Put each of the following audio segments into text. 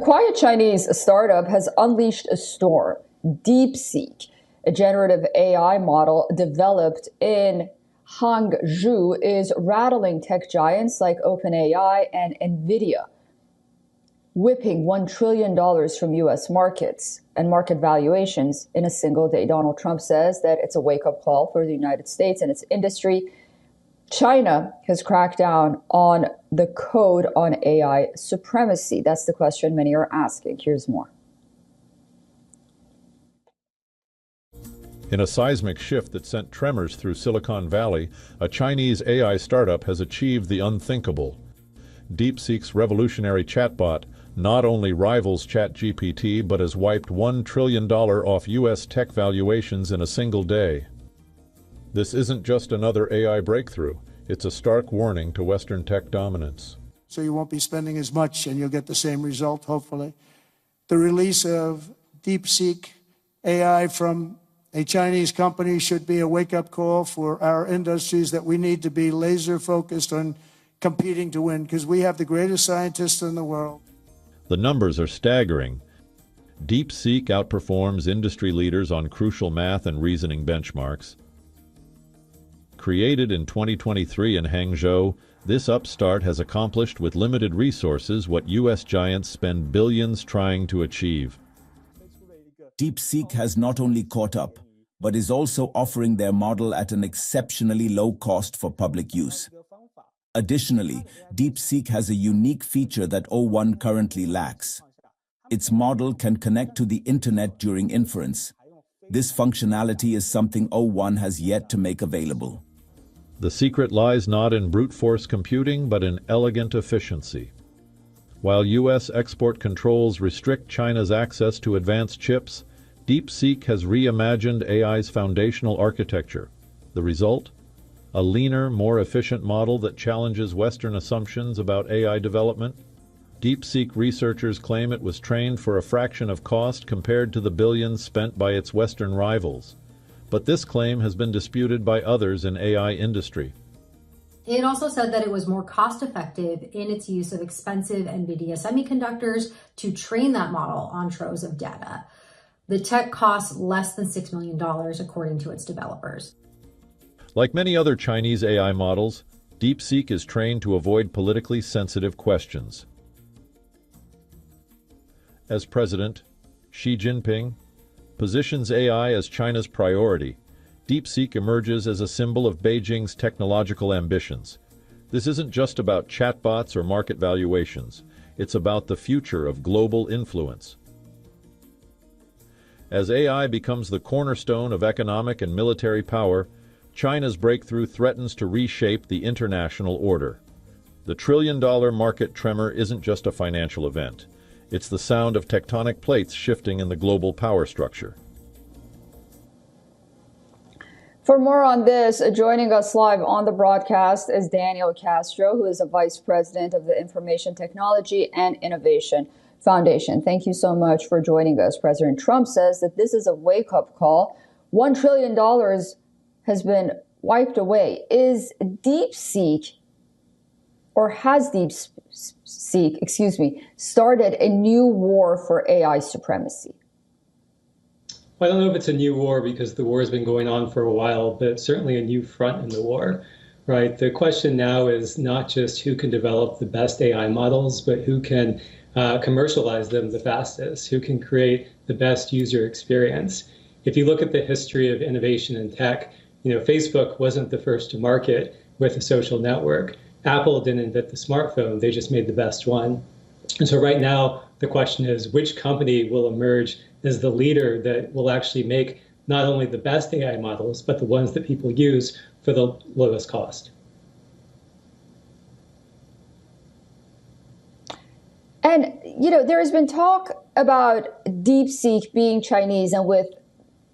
quiet Chinese startup has unleashed a storm. DeepSeek, a generative AI model developed in Hangzhou, is rattling tech giants like OpenAI and NVIDIA, whipping $1 trillion from U.S. markets and market valuations in a single day. Donald Trump says that it's a wake-up call for the United States and its industry. China has cracked down on the code on AI supremacy. That's the question many are asking. Here's more. In a seismic shift that sent tremors through Silicon Valley, a Chinese AI startup has achieved the unthinkable. DeepSeek's revolutionary chatbot not only rivals ChatGPT, but has wiped $1 trillion off U.S. tech valuations in a single day. This isn't just another AI breakthrough. It's a stark warning to Western tech dominance. So you won't be spending as much and you'll get the same result, hopefully. The release of DeepSeek AI from a Chinese company should be a wake-up call for our industries that we need to be laser focused on competing to win, because we have the greatest scientists in the world. The numbers are staggering. DeepSeek outperforms industry leaders on crucial math and reasoning benchmarks. Created in 2023 in Hangzhou, this upstart has accomplished with limited resources what U.S. giants spend billions trying to achieve. DeepSeek has not only caught up, but is also offering their model at an exceptionally low cost for public use. Additionally, DeepSeek has a unique feature that O1 currently lacks. Its model can connect to the internet during inference. This functionality is something O1 has yet to make available. The secret lies not in brute force computing, but in elegant efficiency. While U.S. export controls restrict China's access to advanced chips, DeepSeek has reimagined AI's foundational architecture. The result? A leaner, more efficient model that challenges Western assumptions about AI development. DeepSeek researchers claim it was trained for a fraction of cost compared to the billions spent by its Western rivals. But this claim has been disputed by others in AI industry. It also said that it was more cost-effective in its use of expensive NVIDIA semiconductors to train that model on troves of data. The tech costs less than $6 million, according to its developers. Like many other Chinese AI models, DeepSeek is trained to avoid politically sensitive questions. As President, Xi Jinping positions AI as China's priority, DeepSeek emerges as a symbol of Beijing's technological ambitions. This isn't just about chatbots or market valuations. It's about the future of global influence. As AI becomes the cornerstone of economic and military power, China's breakthrough threatens to reshape the international order. The trillion-dollar market tremor isn't just a financial event. It's the sound of tectonic plates shifting in the global power structure. For more on this, joining us live on the broadcast is Daniel Castro, who is a Vice President of the Information Technology and Innovation Foundation. Thank you so much for joining us. President Trump says that this is a wake-up call. $1 trillion has been wiped away. Is DeepSeek, or has DeepSeek, started a new war for AI supremacy? Well, I don't know if it's a new war because the war has been going on for a while, but certainly a new front in the war, right? The question now is not just who can develop the best AI models, but who can commercialize them the fastest, who can create the best user experience. If you look at the history of innovation in tech, Facebook wasn't the first to market with a social network. Apple didn't invent the smartphone, they just made the best one. And so right now, the question is, which company will emerge as the leader that will actually make not only the best AI models, but the ones that people use for the lowest cost? And, there has been talk about DeepSeek being Chinese, and with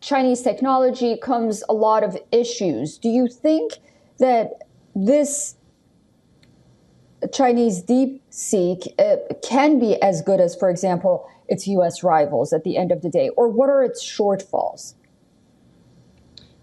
Chinese technology comes a lot of issues. Do you think that this Chinese DeepSeek can be as good as, for example, its U.S. rivals at the end of the day? Or what are its shortfalls?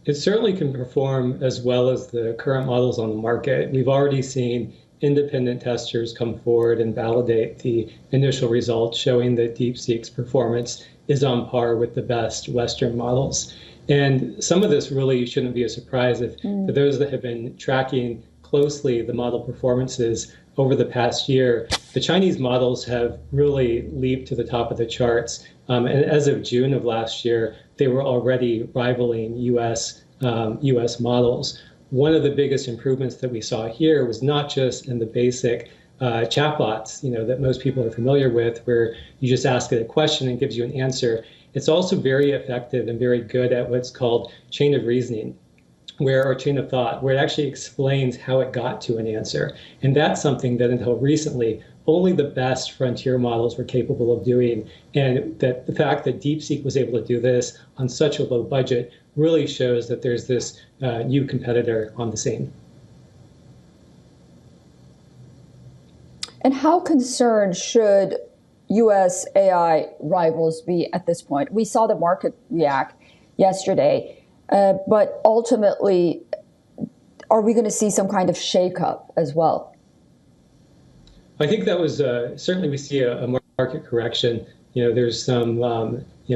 It certainly can perform as well as the current models on the market. We've already seen independent testers come forward and validate the initial results, showing that DeepSeek's performance is on par with the best Western models. And some of this really shouldn't be a surprise for those that have been tracking closely the model performances over the past year. The Chinese models have really leaped to the top of the charts. And as of June of last year, they were already rivaling US models. One of the biggest improvements that we saw here was not just in the basic chatbots, that most people are familiar with, where you just ask it a question and it gives you an answer. It's also very effective and very good at what's called chain of reasoning, or chain of thought, where it actually explains how it got to an answer. And that's something that until recently, only the best frontier models were capable of doing. And that the fact that DeepSeek was able to do this on such a low budget really shows that there's this new competitor on the scene. And how concerned should US AI rivals be at this point? We saw the market react yesterday, but ultimately, are we going to see some kind of shakeup as well? I think that was certainly we see a market correction. There's some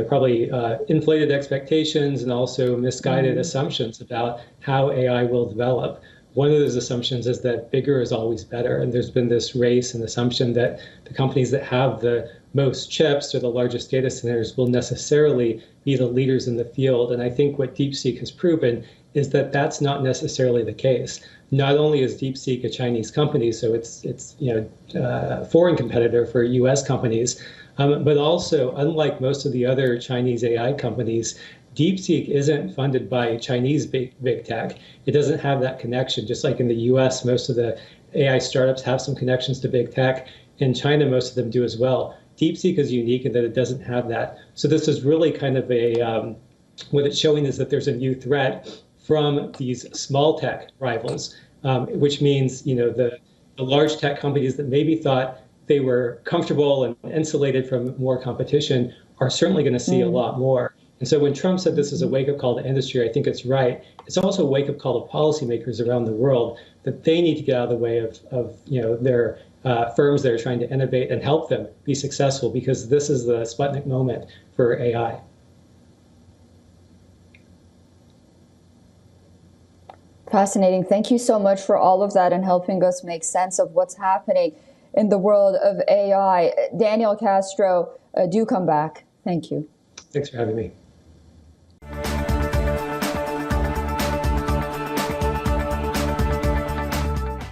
probably inflated expectations and also misguided assumptions about how AI will develop. One of those assumptions is that bigger is always better. And there's been this race and assumption that the companies that have the most chips or the largest data centers will necessarily be the leaders in the field. And I think what DeepSeek has proven is that that's not necessarily the case. Not only is DeepSeek a Chinese company, so it's a foreign competitor for US companies, but also, unlike most of the other Chinese AI companies, DeepSeek isn't funded by Chinese big tech. It doesn't have that connection. Just like in the US, most of the AI startups have some connections to big tech. In China, most of them do as well. DeepSeek is unique in that it doesn't have that. So this is really kind of what it's showing is that there's a new threat from these small tech rivals, which means, the large tech companies that maybe thought they were comfortable and insulated from more competition are certainly going to see a lot more. And so when Trump said this is a wake-up call to industry, I think it's right. It's also a wake-up call to policymakers around the world that they need to get out of the way of their firms that are trying to innovate and help them be successful, because this is the Sputnik moment for AI. Fascinating. Thank you so much for all of that and helping us make sense of what's happening in the world of AI. Daniel Castro, do come back. Thank you. Thanks for having me.